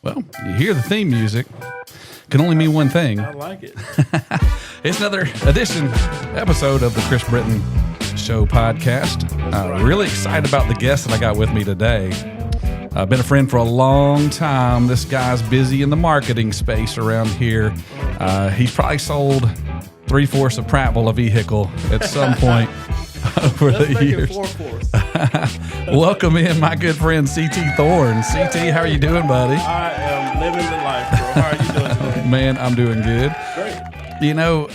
Well, you hear the theme music. Can only mean one thing. I like it. It's another episode of the Chris Britton Show podcast. Really excited about the guest that I got with me today. I've been a friend for a long time. This guy's busy in the marketing space around here. He's probably sold 3/4 of Prattville a vehicle at some point over the years. 4/4. Welcome in my good friend CT Thorn. CT, how are you doing, buddy? I am living the life, bro. How are you doing today? Man, I'm doing good. Great. You know,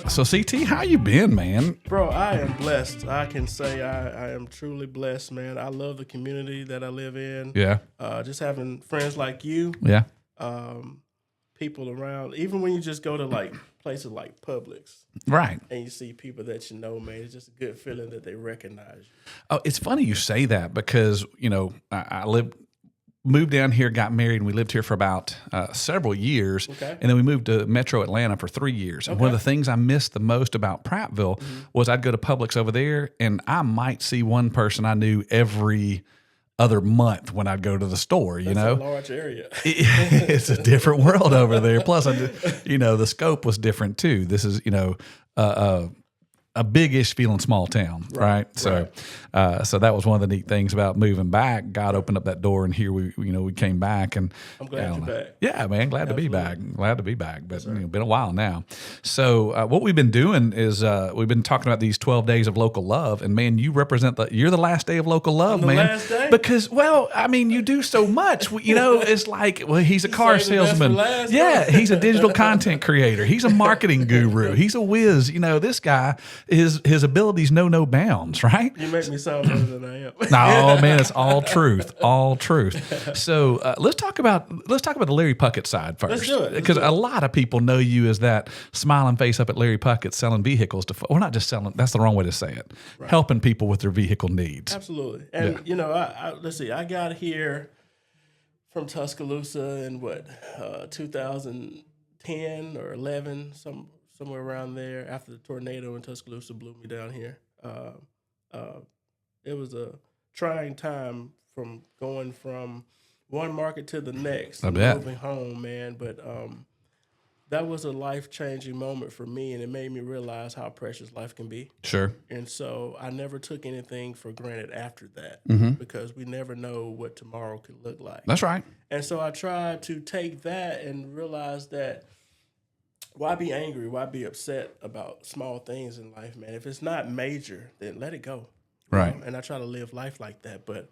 so CT, how you been, man? Bro, I am blessed. I can say I am truly blessed, man. I love the community that I live in. Yeah. Just having friends like you. Yeah. People around. Even when you just go to like places like Publix. Right. And you see people that you know, man, it's just a good feeling that they recognize you. Oh, it's funny you say that because, you know, moved down here, got married, and we lived here for about several years. Okay. And then we moved to Metro Atlanta for 3 years. And one of the things I missed the most about Prattville was I'd go to Publix over there, and I might see one person I knew every other month when I'd go to the store, you know. That's a large area. It's a different world over there. Plus, the scope was different too. This is, a big-ish feeling small town, right? So that was one of the neat things about moving back. God opened up that door, and here we came back. And I'm glad you're back. Yeah, man, glad to be back. Glad to be back. But been a while now. So what we've been doing is we've been talking about these 12 days of local love, and man, you're the last day of local love, man. Last day? Because you do so much. It's like, he's a car salesman. He's a digital content creator. He's a marketing guru. He's a whiz. This guy. His abilities know no bounds, right? You make me sound better than I am. No, man, it's all truth, all truth. So let's talk about the Larry Puckett side first. Let's do it. Because a lot of people know you as that smiling face up at Larry Puckett selling vehicles to. Well, not just selling. That's the wrong way to say it. Right. Helping people with their vehicle needs. Absolutely. And let's see. I got here from Tuscaloosa in 2010 or 11, somewhere around there, after the tornado in Tuscaloosa blew me down here. It was a trying time from going from one market to the next and moving home, man. But that was a life-changing moment for me, and it made me realize how precious life can be. Sure. And so I never took anything for granted after that because we never know what tomorrow could look like. That's right. And so I tried to take that and realize that why be angry? Why be upset about small things in life, man? If it's not major, then let it go. Right. And I try to live life like that. But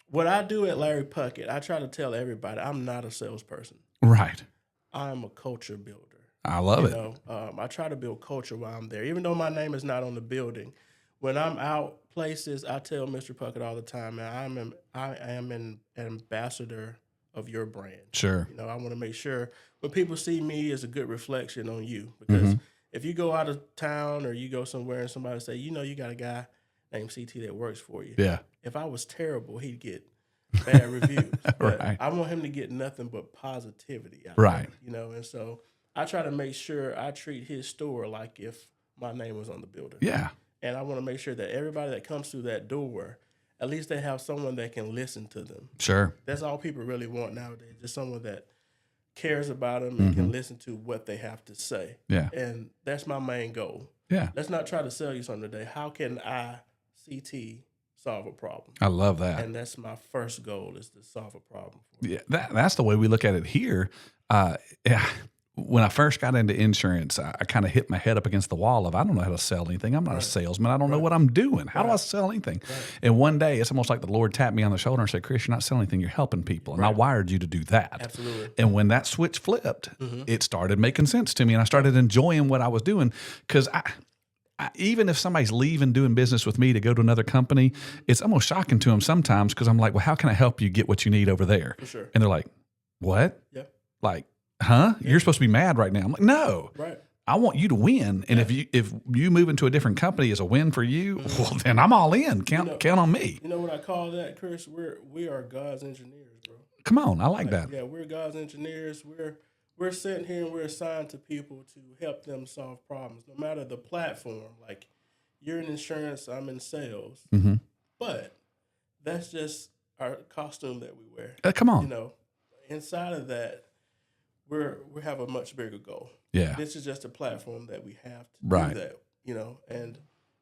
what I do at Larry Puckett, I try to tell everybody I'm not a salesperson. Right. I'm a culture builder. I love it. I try to build culture while I'm there. Even though my name is not on the building, when I'm out places, I tell Mr. Puckett all the time, man, I am an ambassador of your brand. Sure. I want to make sure when people see me as a good reflection on you. Because if you go out of town or you go somewhere and somebody say, you got a guy named CT that works for you. Yeah. If I was terrible, he'd get bad reviews. But Right. I want him to get nothing but positivity out right. of it, and so I try to make sure I treat his store like if my name was on the building. Yeah. And I want to make sure that everybody that comes through that door, at least they have someone that can listen to them. Sure. That's all people really want nowadays, just someone that cares about them and can listen to what they have to say. Yeah. And that's my main goal. Yeah. Let's not try to sell you something today. How can I, CT, solve a problem? I love that. And that's my first goal, is to solve a problem. Yeah, that's the way we look at it here. When I first got into insurance, I kind of hit my head up against the wall of, I don't know how to sell anything. I'm not a salesman. I don't know what I'm doing. How do I sell anything? Right. And one day, it's almost like the Lord tapped me on the shoulder and said, Chris, you're not selling anything. You're helping people. And I wired you to do that. Absolutely. And when that switch flipped, it started making sense to me. And I started enjoying what I was doing because even if somebody's leaving doing business with me to go to another company, it's almost shocking to them sometimes because I'm like, well, how can I help you get what you need over there? For sure. And they're like, what? Yeah. Like, huh? Yeah. You're supposed to be mad right now. I'm like, no. Right. I want you to win. And if you move into a different company is a win for you, well, then I'm all in. Count on me. You know what I call that, Chris? We are God's engineers, bro. Come on. I like that. Yeah, we're God's engineers. We're sitting here and we're assigned to people to help them solve problems, no matter the platform. Like, you're in insurance, I'm in sales. But that's just our costume that we wear. Come on. inside of that, we have a much bigger goal. Yeah. This is just a platform that we have to Right. do that, and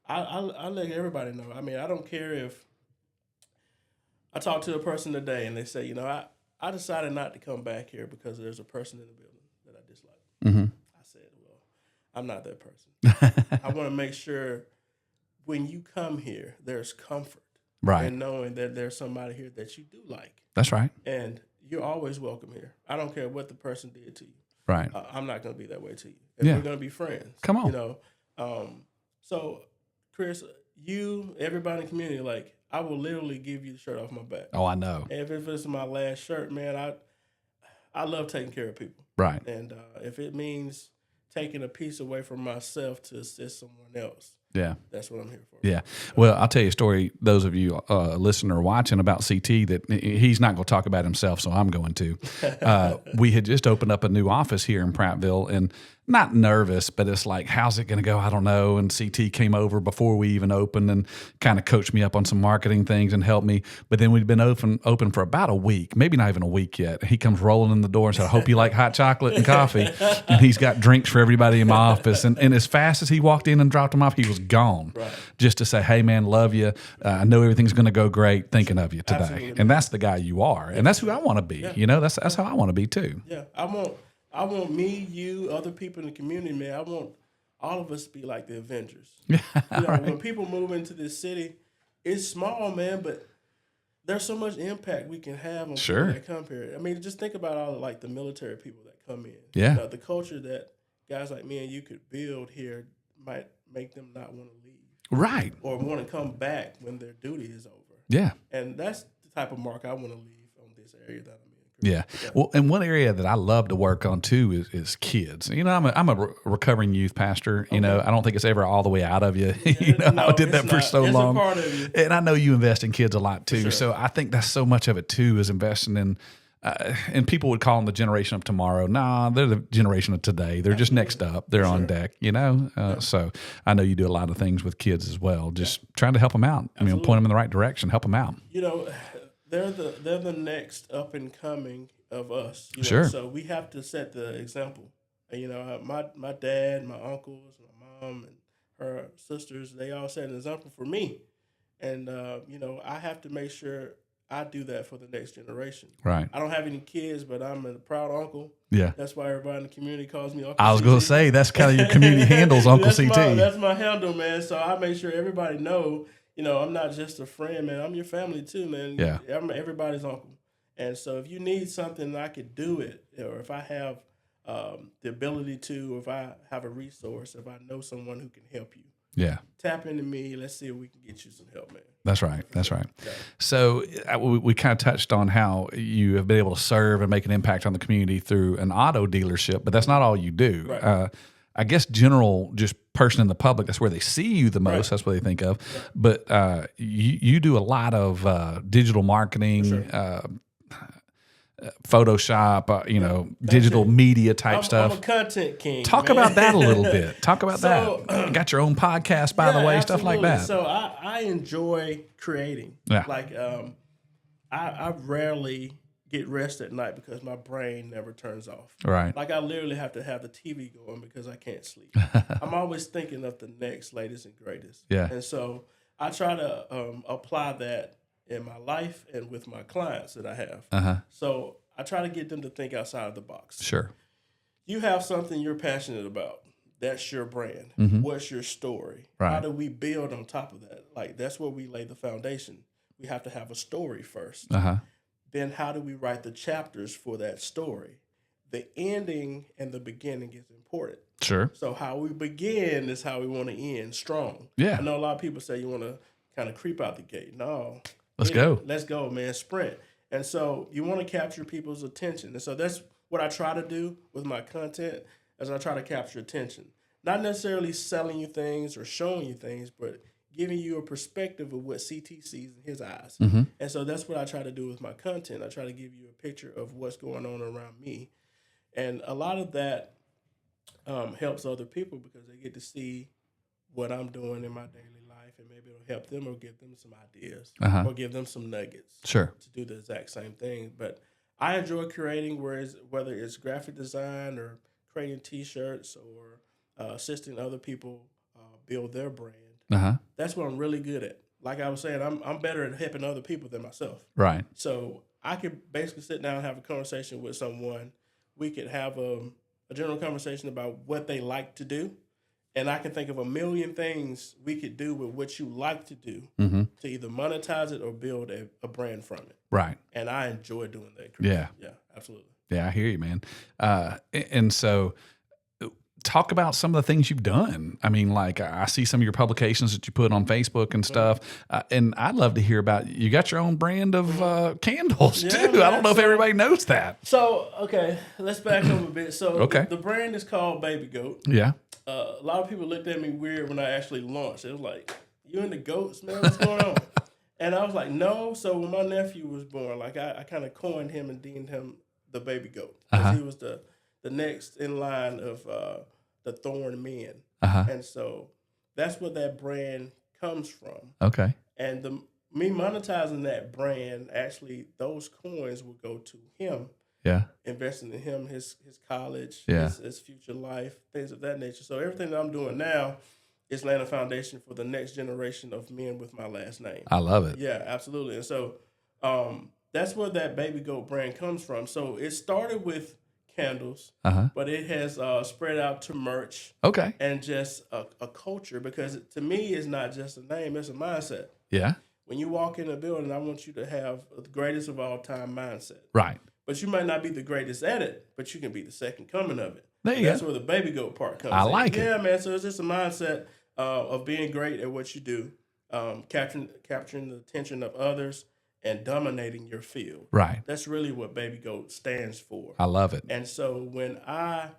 I let everybody know. I mean, I don't care if I talked to a person today and they say, I decided not to come back here because there's a person in the building that I dislike. Mm-hmm. I said, well, I'm not that person. I want to make sure when you come here, there's comfort. Right. And knowing that there's somebody here that you do like. That's right. And you're always welcome here. I don't care what the person did to you. Right. I'm not going to be that way to you. And we're going to be friends. Come on. So, Chris, everybody in the community, like, I will literally give you the shirt off my back. Oh, I know. And if it's my last shirt, man, I love taking care of people. Right. And if it means taking a piece away from myself to assist someone else, that's what I'm here for. Yeah. Well, I'll tell you a story, those of you listening or watching about CT, that he's not going to talk about himself, so I'm going to. We had just opened up a new office here in Prattville, and not nervous, but it's like, how's it going to go? I don't know. And CT came over before we even opened and kind of coached me up on some marketing things and helped me. But then we'd been open for about a week, maybe not even a week yet. He comes rolling in the door and said, I hope you like hot chocolate and coffee. And he's got drinks for everybody in my office. And as fast as he walked in and dropped them off, he was gone. Right. Just to say, hey, man, love you. I know everything's going to go great. Thinking of you today. Absolutely. And that's the guy you are. And that's who I want to be. Yeah. That's how I want to be too. Yeah. I want me, you, other people in the community, man. I want all of us to be like the Avengers. Yeah, right. When people move into this city, it's small, man, but there's so much impact we can have on people that come here. I mean, just think about all like the military people that come in. Yeah. The culture that guys like me and you could build here might make them not want to leave. Right. Or want to come back when their duty is over. Yeah. And that's the type of mark I want to leave on this area that I'm in. Yeah. Well, and one area that I love to work on too is kids. I'm a recovering youth pastor. I don't think it's ever all the way out of you. I did that for so long. It's a part of you. And I know you invest in kids a lot too. Sure. So I think that's so much of it too, is investing in. And people would call them the generation of tomorrow. Nah, they're the generation of today. They're just next up. They're on deck, So I know you do a lot of things with kids as well, just trying to help them out. Absolutely. Point them in the right direction, help them out. They're the next up and coming of us. Sure. So we have to set the example. My dad, my uncles, my mom, and her sisters, they all set an example for me. And, I have to make sure I do that for the next generation. Right. I don't have any kids, but I'm a proud uncle. Yeah. That's why everybody in the community calls me Uncle I was CT. going to say, that's kind of your community handles, Uncle CT. That's my handle, man. So I make sure everybody know, I'm not just a friend, man. I'm your family too, man. Yeah. I'm everybody's uncle. And so if you need something, I could do it. Or if I have the ability to, or if I have a resource, if I know someone who can help you. Yeah. Tap into me. Let's see if we can get you some help, man. That's right. That's right. Yeah. So we kind of touched on how you have been able to serve and make an impact on the community through an auto dealership, but that's not all you do. Right. I guess just person in the public, that's where they see you the most. Right. That's what they think of. Right. But you do a lot of digital marketing, sure. Photoshop, digital media type stuff. I'm a content king. Talk about that a little bit. Talk about that. Got your own podcast, by the way, stuff like that. So I enjoy creating. Yeah. Like I rarely get rest at night because my brain never turns off. Right. Like I literally have to have the TV going because I can't sleep. I'm always thinking of the next latest and greatest. Yeah. And so I try to apply that in my life and with my clients that I have. Uh-huh. So I try to get them to think outside of the box. Sure. You have something you're passionate about. That's your brand. Mm-hmm. What's your story? Right. How do we build on top of that? Like that's where we lay the foundation. We have to have a story first. Uh-huh. Then how do we write the chapters for that story? The ending and the beginning is important. Sure. So how we begin is how we want to end strong. Yeah. I know a lot of people say you want to kind of creep out the gate. No. Let's go. Let's go, man. Sprint. And so you want to capture people's attention. And so that's what I try to do with my content, as I try to capture attention. Not necessarily selling you things or showing you things, but giving you a perspective of what CT sees in his eyes. Mm-hmm. And so that's what I try to do with my content. I try to give you a picture of what's going on around me. And a lot of that helps other people because they get to see what I'm doing in my daily life, and maybe it'll help them or give them some ideas or give them some nuggets Sure. to do the exact same thing. But I enjoy creating, whether it's graphic design or creating T-shirts or assisting other people build their brand. That's what I'm really good at. Like I was saying, I'm better at helping other people than myself. Right. So I could basically sit down and have a conversation with someone. We could have a general conversation about what they like to do. And I can think of a million things we could do with what you like to do to either monetize it or build a brand from it. Right. And I enjoy doing that, Chris. Yeah. Yeah, absolutely. Yeah, I hear you, man. And so talk about some of the things you've done. I mean, like I see some of your publications that you put on Facebook and stuff. And I'd love to hear about, you got your own brand of candles too. Man, I don't know if everybody knows that. So, okay, let's back up a bit. So the brand is called Baby Goat. Yeah. A lot of people looked at me weird when I actually launched. It was like, you into goats, man? What's going on? And I was like, no. So when my nephew was born, like I kind of coined him and deemed him the Baby Goat. Because he was the next in line of the Thorn men. And so that's what that brand comes from. Okay. And me monetizing that brand, actually, those coins will go to him. Yeah. Investing in him, his college, Yeah. his future life, things of that nature. So everything that I'm doing now is laying a foundation for the next generation of men with my last name. I love it. Yeah, absolutely. And so that's where that Baby Goat brand comes from. So it started with candles, but it has spread out to merch. Okay. And just a culture, because to me, it's not just a name, it's a mindset. Yeah. When you walk in a building, I want you to have the greatest of all time mindset. Right. But you might not be the greatest at it, but you can be the second coming of it. There you That's go. where the Baby Goat part comes in. I like it. Yeah, man. So it's just a mindset of being great at what you do, capturing the attention of others, and dominating your field. Right. That's really what Baby Goat stands for. I love it. And so when I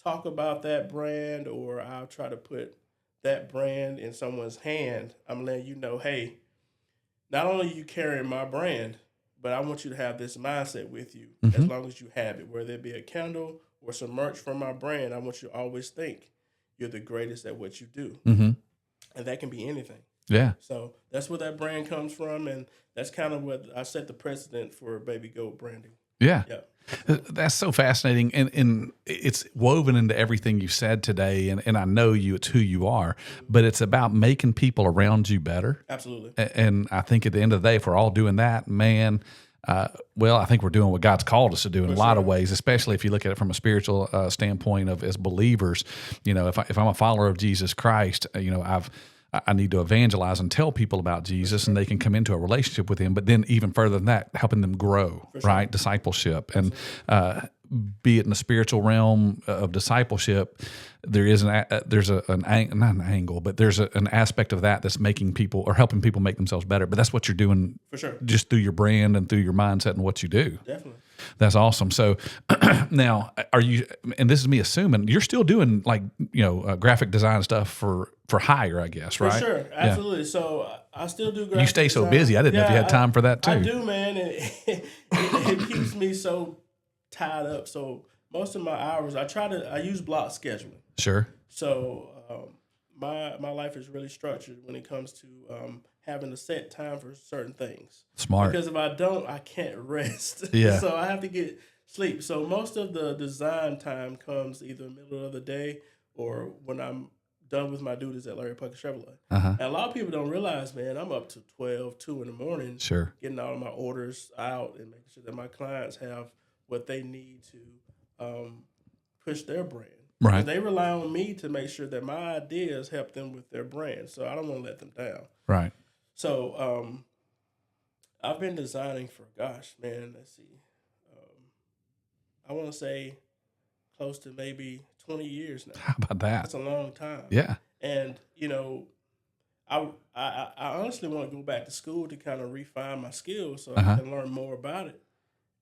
talk about that brand, or I'll try to put that brand in someone's hand, I'm letting you know, hey, not only are you carrying my brand, but I want you to have this mindset with you as long as you have it. Whether it be a candle or some merch from my brand, I want you to always think you're the greatest at what you do. And that can be anything. Yeah. So that's where that brand comes from, and that's kind of what I set the precedent for Baby Goat branding. Yeah. Yeah. That's so fascinating. And it's woven into everything you said today. And I know it's who you are, but it's about making people around you better. Absolutely. And I think at the end of the day, if we're all doing that, man, well, I think we're doing what God's called us to do in a lot of ways, especially if you look at it from a spiritual standpoint of as believers. You know, if I'm a follower of Jesus Christ, you know, I need to evangelize and tell people about Jesus, and they can come into a relationship with him. But then even further than that, helping them grow, right? Discipleship. And be it in the spiritual realm of discipleship, there's an aspect of that that's making people or helping people make themselves better. But that's what you're doing For sure. just through your brand and through your mindset and what you do. Definitely. That's awesome. So now, are you? And this is me assuming you're still doing like graphic design stuff for hire, I guess, right? For sure, absolutely. Yeah. So I still do graphic You stay so design. busy. I didn't know if you had time for that too. I do, man. And it keeps me so tied up. So most of my hours, I use block scheduling. Sure. So my life is really structured when it comes to having a set time for certain things. Smart. Because if I don't, I can't rest. Yeah. So I have to get sleep. So most of the design time comes either middle of the day or when I'm done with my duties at Larry Puckett Chevrolet. And a lot of people don't realize, man, I'm up to 2 in the morning. Sure. Getting all of my orders out and making sure that my clients have what they need to push their brand. Right. They rely on me to make sure that my ideas help them with their brand. So I don't want to let them down. Right. So I've been designing for, let's see. I want to say close to maybe 20 years now. How about that? That's a long time. Yeah. And, I honestly want to go back to school to kind of refine my skills so I can learn more about it.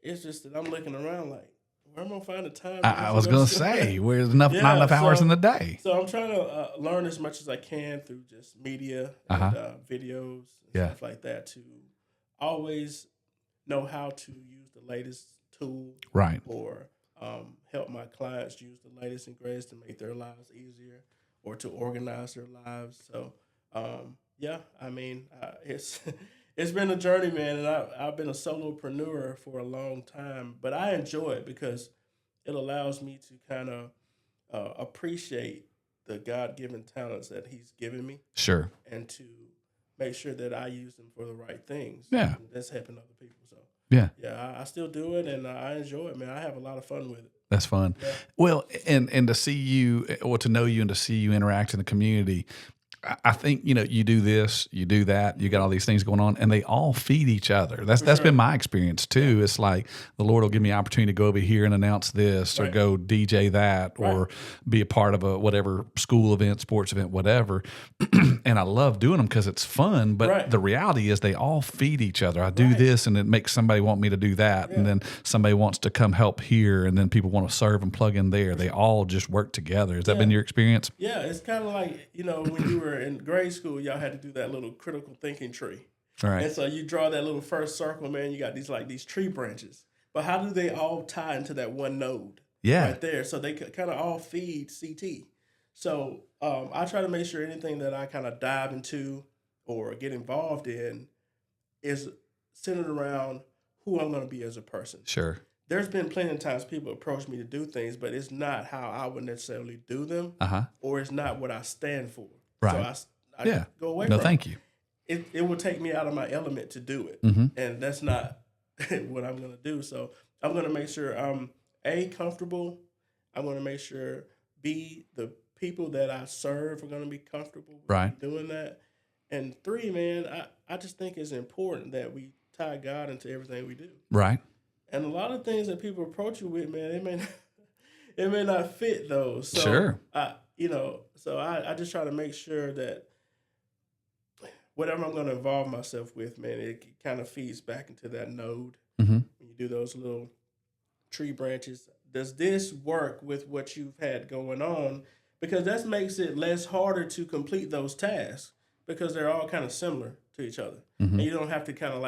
It's just that I'm looking around like, where am I going to find the time? I was going to say, there's not enough hours in the day. So I'm trying to learn as much as I can through just media and videos and stuff like that to always know how to use the latest tool. Right. Or help my clients use the latest and greatest to make their lives easier or to organize their lives. So, it's It's been a journey, man, and I've been a solopreneur for a long time, but I enjoy it because it allows me to kind of appreciate the God-given talents that He's given me. Sure. And to make sure that I use them for the right things. Yeah. And that's helping other people. So yeah, I still do it, and I enjoy it, man. I have a lot of fun with it. That's fun. Yeah. Well, and to see you, or to know you, and to see you interact in the community, I think, you do this, you do that, you got all these things going on, and they all feed each other. That's been my experience too. It's like the Lord will give me an opportunity to go over here and announce this, or go DJ that, or be a part of a whatever school event, sports event, whatever. And I love doing them because it's fun. But the reality is they all feed each other. I do this, and it makes somebody want me to do that, and then somebody wants to come help here, and then people want to serve and plug in there. They all just work together. Has that been your experience? Yeah, it's kind of like when you were in grade school, y'all had to do that little critical thinking tree. Right. And so you draw that little first circle, man. You got these tree branches. But how do they all tie into that one node? Yeah. Right there. So they kind of all feed CT. So I try to make sure anything that I kind of dive into or get involved in is centered around who I'm going to be as a person. Sure. There's been plenty of times people approach me to do things, but it's not how I would necessarily do them, or it's not what I stand for. Right. So I go away from it. No, thank you. It will take me out of my element to do it, and that's not what I'm going to do. So I'm going to make sure I'm comfortable. I'm going to make sure the people that I serve are going to be comfortable with doing that. And 3, man, I just think it's important that we tie God into everything we do. Right. And a lot of things that people approach you with, man, it may not fit those. So sure. I just try to make sure that whatever I'm going to involve myself with, man, it kind of feeds back into that node. When you do those little tree branches, does this work with what you've had going on? Because that makes it less harder to complete those tasks because they're all kind of similar to each other. And you don't have to kind of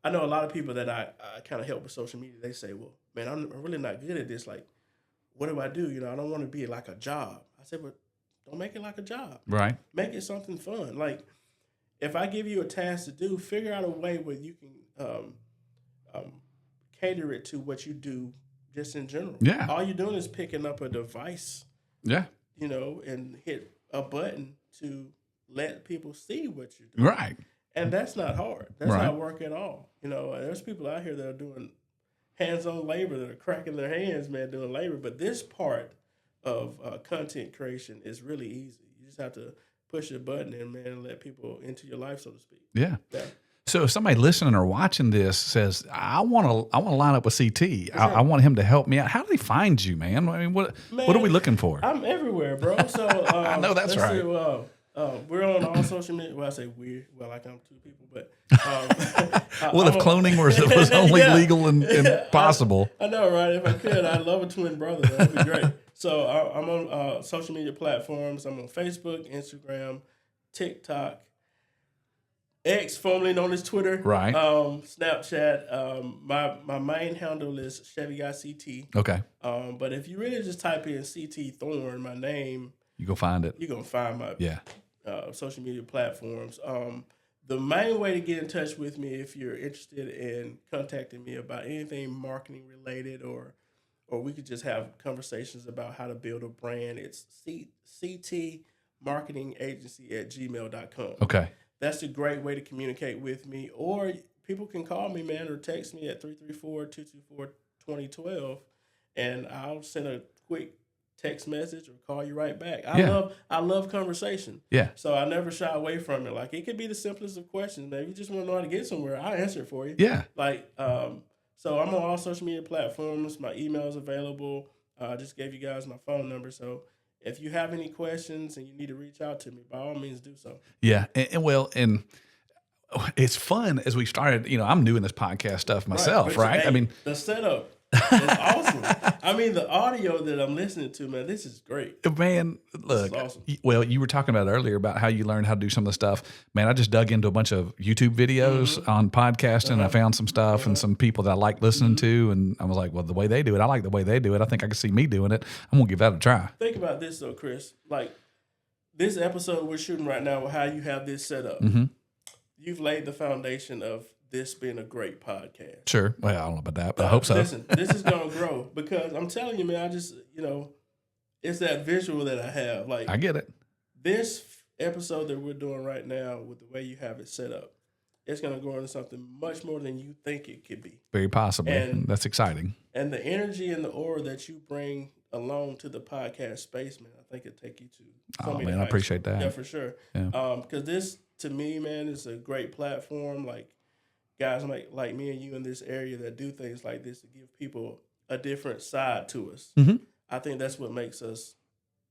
I know a lot of people that I kind of help with social media, they say, well, man, I'm really not good at this. Like, what do? I don't want to be like a job. I said, but don't make it like a job. Right. Make it something fun. Like, if I give you a task to do, figure out a way where you can cater it to what you do just in general. Yeah. All you're doing is picking up a device. Yeah. And hit a button to let people see what you're doing. Right. And that's not hard. That's not work at all. There's people out here that are doing hands-on labor, that are cracking their hands, man, doing labor. But this part of content creation is really easy. You just have to push a button and, man, and let people into your life, so to speak. Yeah. So if somebody listening or watching this says, I want to line up with CT, I want him to help me out, how do they find you, man? I mean, what are we looking for? I'm everywhere, bro. So I know that's right. We're on all social media. Well, I say we're. Well, I'm 2 people, but if cloning was only legal and possible. I know, right? If I could, I'd love a twin brother. That'd be great. So I'm on social media platforms. I'm on Facebook, Instagram, TikTok, X, formerly known as Twitter, right? Snapchat. My main handle is Chevy Guy CT. Okay. But if you really just type in CT Thorn, my name, you go find it. You're gonna find my social media platforms. The main way to get in touch with me, if you're interested in contacting me about anything marketing related, or we could just have conversations about how to build a brand, it's ctmarketingagency@gmail.com. Okay. That's a great way to communicate with me. Or people can call me, man, or text me at 334-224-2012, and I'll send a quick text message or call you right back. I love conversation. Yeah. So I never shy away from it. Like, it could be the simplest of questions, man. If you just want to know how to get somewhere, I'll answer it for you. Yeah. So I'm on all social media platforms. My email is available. I just gave you guys my phone number. So if you have any questions and you need to reach out to me, by all means do so. Yeah. And it's fun as we started, I'm doing this podcast stuff myself, right? I mean, the setup is awesome. I mean, the audio that I'm listening to, man, this is great. Man, look, awesome. Well, you were talking about earlier about how you learned how to do some of the stuff. Man, I just dug into a bunch of YouTube videos on podcasting. And I found some stuff and some people that I like listening to. And I was like, well, the way they do it, I like the way they do it. I think I can see me doing it. I'm going to give that a try. Think about this, though, Chris. Like, this episode we're shooting right now, how you have this set up. you've laid the foundation of this being a great podcast. Sure. Well, I don't know about that, but I hope so. Listen, this is going to grow because I'm telling you, man, I just, it's that visual that I have. Like, I get it. This episode that we're doing right now with the way you have it set up, it's going to grow into something much more than you think it could be. Very possibly. And that's exciting. And the energy and the aura that you bring along to the podcast space, man, I think it'll take you to so many heights. I appreciate that. Yeah, for sure. Yeah. Because this, to me, man, is a great platform. Like, guys like me and you in this area that do things like this to give people a different side to us. Mm-hmm. I think that's what makes us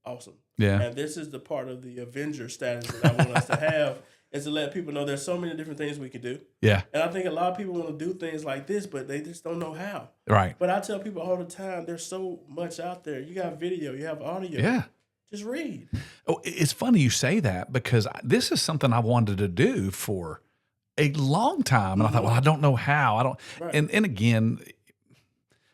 awesome. Yeah. And this is the part of the Avenger status that I want us to have, is to let people know there's so many different things we can do. Yeah. And I think a lot of people want to do things like this, but they just don't know how. Right. But I tell people all the time, there's so much out there. You got video, you have audio. Yeah. Just read. Oh, it's funny you say that because this is something I wanted to do for a long time. And I thought, well, I don't know how. I don't. Right. And again,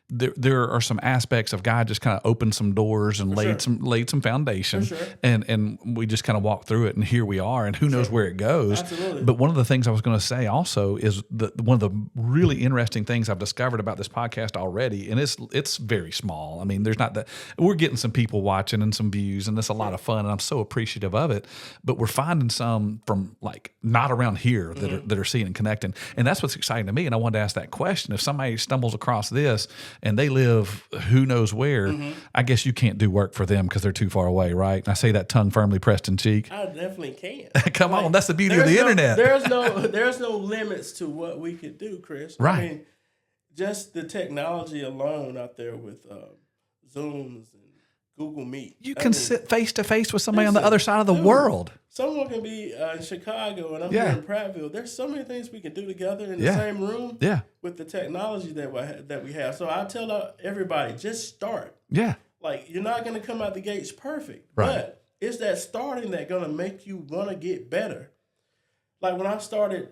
there are some aspects of God just kind of opened some doors and laid some foundation, and we just kind of walked through it, and here we are, and who knows where it goes. Absolutely. But one of the things I was going to say also is one of the really interesting things I've discovered about this podcast already, and it's very small. I mean, there's not that we're getting some people watching and some views, and it's a lot of fun, and I'm so appreciative of it. But we're finding some from like not around here that are seeing and connecting, and that's what's exciting to me. And I wanted to ask that question: if somebody stumbles across this and they live who knows where, I guess you can't do work for them because they're too far away, right? And I say that tongue firmly pressed in cheek. I definitely can. Come on, that's the beauty of the internet. There's no limits to what we could do, Chris. Right. I mean, just the technology alone out there with Zooms and Google Meet. You can sit face to face with somebody on the other side of the world. Someone can be in Chicago and I'm here in Prattville. There's so many things we can do together in the same room with the technology that we have. So I tell everybody, just start. Yeah. Like, you're not going to come out the gates perfect. Right. But it's that starting that's going to make you want to get better. Like when I started,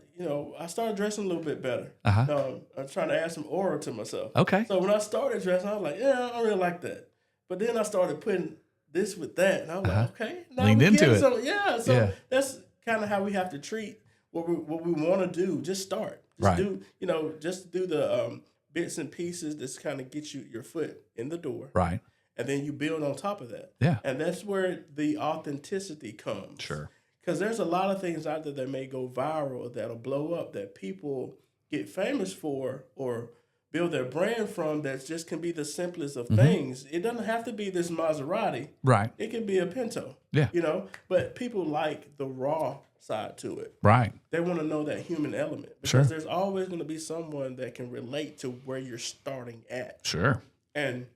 I started dressing a little bit better. I'm trying to add some aura to myself. Okay. So when I started dressing, I was like, I don't really like that. But then I started putting this with that, and I was like, okay, now leaned into it. So that's kind of how we have to treat what we want to do. Just start. Just do the bits and pieces that's kind of get you your foot in the door. Right. And then you build on top of that. Yeah. And that's where the authenticity comes. Sure. Because there's a lot of things out there that may go viral, that'll blow up, that people get famous for or build their brand from, that just can be the simplest of things. It doesn't have to be this Maserati. Right. It can be a Pinto. Yeah. But people like the raw side to it. Right. They want to know that human element. Because there's always going to be someone that can relate to where you're starting at. Sure. And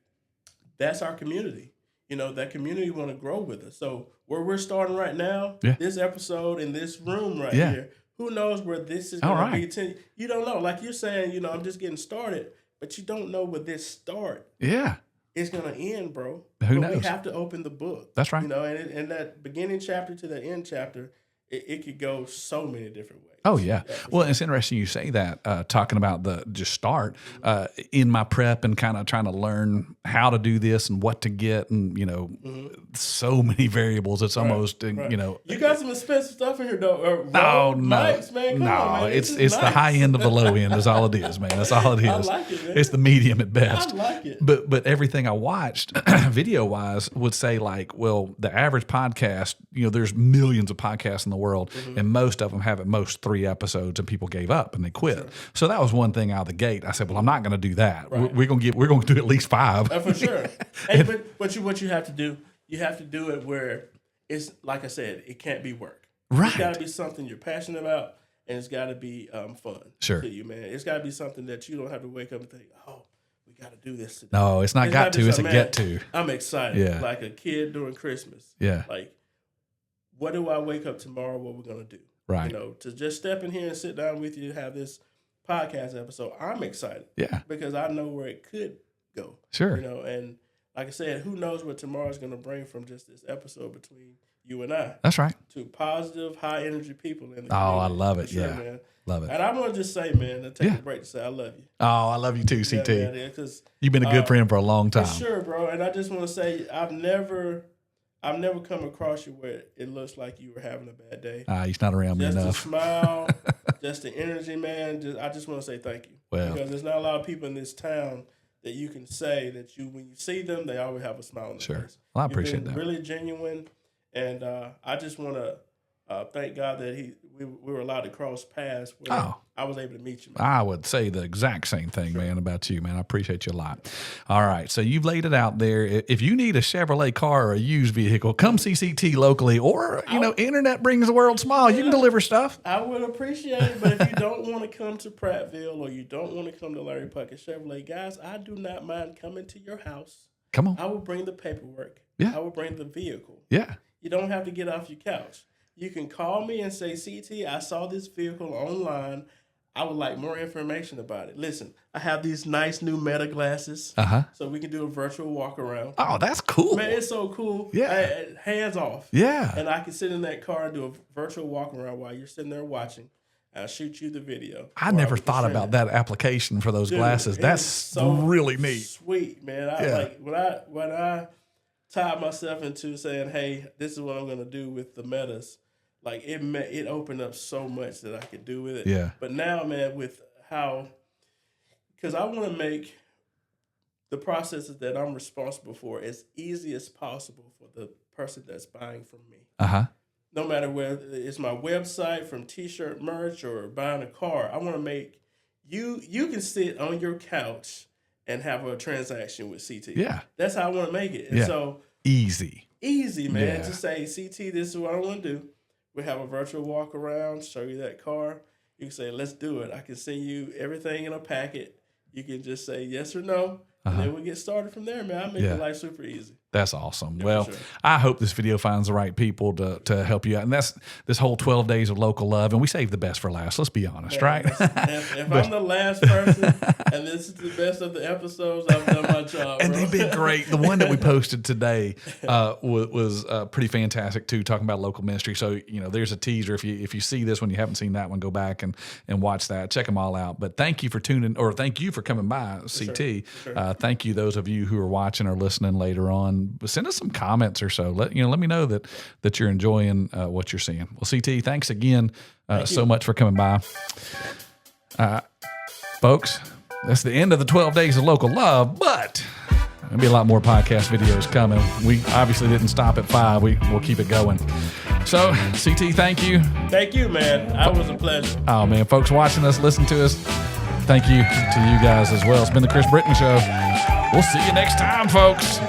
that's our community. That community want to grow with us. So where we're starting right now, this episode in this room right here, who knows where this is going to be? You don't know. Like you're saying, I'm just getting started, but you don't know where this start is going to end, bro. Who knows? We have to open the book. That's right. And that beginning chapter to the end chapter, it could go so many different ways. Oh, yeah. Well, it's interesting you say that, talking about the just start. In my prep and kind of trying to learn how to do this and what to get and, so many variables. It's almost, You got some expensive stuff in here, though. Mics, man. Come on, man. It's nice. The high end of the low end is all it is, man. That's all it is. I like it, man. It's the medium at best. I like it. But everything I watched, video-wise, would say, like, well, the average podcast, there's millions of podcasts in the world, and most of them have at most 3 episodes, and people gave up and they quit. Sure. So that was one thing out of the gate. I said, well, I'm not going to do that. Right. We're going to do at least 5. For sure. But what you have to do, you have to do it where it's, like I said, it can't be work. Right. It's got to be something you're passionate about, and it's got to be fun to you, man. It's got to be something that you don't have to wake up and think, oh, we got to do this today. No, it's not got to. It's a get to. I'm excited. Yeah. Like a kid during Christmas. Yeah. Like, what do I wake up tomorrow? What we're going to do? Right. To just step in here and sit down with you, have this podcast episode. I'm excited. Yeah. Because I know where it could go. Sure. And like I said, who knows what tomorrow's going to bring from just this episode between you and I. That's right. Two positive, high energy people in the community. I love it. Sure, man. Love it. And I'm going to just say, man, to take a break to say I love you. Oh, I love you too, CT. Yeah, man, 'cause, you've been a good friend for a long time. For sure, bro. And I just want to say I've never I've never come across you where it looks like you were having a bad day. He's not around me enough. Just the smile, just the energy, man. I just want to say thank you. Well, because there's not a lot of people in this town that you can say that when you see them, they always have a smile on their face. Well, I appreciate that. Really genuine, and I just want to thank God that we were allowed to cross paths where I was able to meet you, man. I would say the exact same thing, man, about you, man. I appreciate you a lot. All right, so you've laid it out there. If you need a Chevrolet car or a used vehicle, come see CT locally, or, internet brings the world smile. You can deliver stuff. I would appreciate it, but if you don't want to come to Prattville or you don't want to come to Larry Puckett Chevrolet, guys, I do not mind coming to your house. Come on. I will bring the paperwork. Yeah. I will bring the vehicle. Yeah. You don't have to get off your couch. You can call me and say, CT, I saw this vehicle online. I would like more information about it. Listen, I have these nice new Meta glasses, so we can do a virtual walk around. Oh, that's cool. Man, it's so cool. Yeah. Hands off. Yeah. And I can sit in that car and do a virtual walk around while you're sitting there watching. I'll shoot you the video. I never thought about that application for those glasses. That's so really neat. Sweet, man. When I tied myself into saying, hey, this is what I'm going to do with the Metas, like it opened up so much that I could do with it. Yeah. But now, man, because I want to make the processes that I'm responsible for as easy as possible for the person that's buying from me. No matter whether it's my website, from T-shirt merch or buying a car, I want to make you can sit on your couch and have a transaction with CT. Yeah. That's how I want to make it. And so easy, man. Yeah. To say, CT, this is what I want to do. We have a virtual walk around, show you that car. You can say, let's do it. I can send you everything in a packet. You can just say yes or no, and then we get started from there, man. I make your life super easy. That's awesome. Well, I hope this video finds the right people to help you out. And that's this whole 12 days of local love. And we save the best for last. Let's be honest, right? If I'm the last person and this is the best of the episodes, I've done my job. And they've been great. The one that we posted today was pretty fantastic too, talking about local ministry. So, there's a teaser. If you see this one, you haven't seen that one, go back and watch that. Check them all out. But thank you for thank you for coming by, CT. Sure. Thank you, those of you who are watching or listening later on. Send us some comments or so. Let me know that you're enjoying what you're seeing. Well, CT, thanks again so much for coming by. Folks, that's the end of the 12 days of local love, but there'll be a lot more podcast videos coming. We obviously didn't stop at 5. We'll keep it going. So, CT, thank you. Thank you, man. That was a pleasure. Oh, man. Folks watching us, listening to us, thank you to you guys as well. It's been the Chris Britton Show. We'll see you next time, folks.